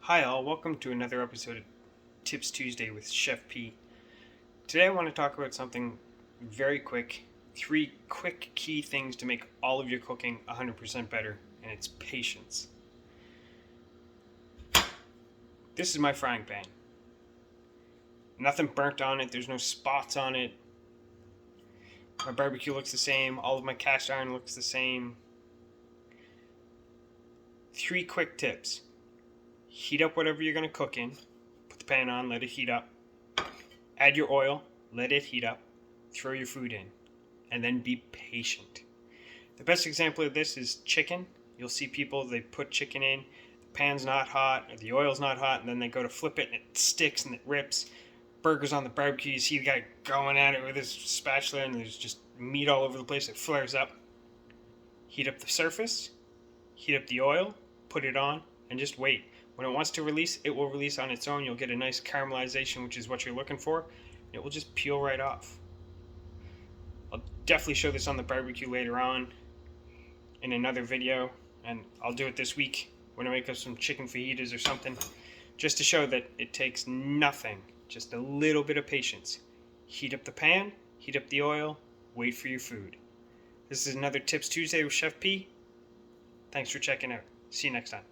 Hi all, welcome to another episode of Tips Tuesday with Chef P. Today I want to talk about something very quick, 3 quick key things to make all of your cooking 100% better, and it's patience. This is my frying pan. Nothing burnt on it, there's no spots on it. My barbecue looks the same, all of my cast iron looks the same. 3 quick tips. Heat up whatever you're going to cook in. Put the pan on, let it heat up. Add your oil, let it heat up. Throw your food in. And then be patient. The best example of this is chicken. You'll see people, they put chicken in, the pan's not hot, or the oil's not hot, and then they go to flip it and it sticks and it rips. Burgers on the barbecue, you see the guy going at it with his spatula and there's just meat all over the place, it flares up. Heat up the surface, heat up the oil, put it on, and just wait. When it wants to release, it will release on its own. You'll get a nice caramelization, which is what you're looking for. It will just peel right off. I'll definitely show this on the barbecue later on in another video, and I'll do it this week when I make up some chicken fajitas or something, just to show that it takes nothing, just a little bit of patience. Heat up the pan, heat up the oil, wait for your food. This is another Tips Tuesday with Chef P. Thanks for checking out. See you next time.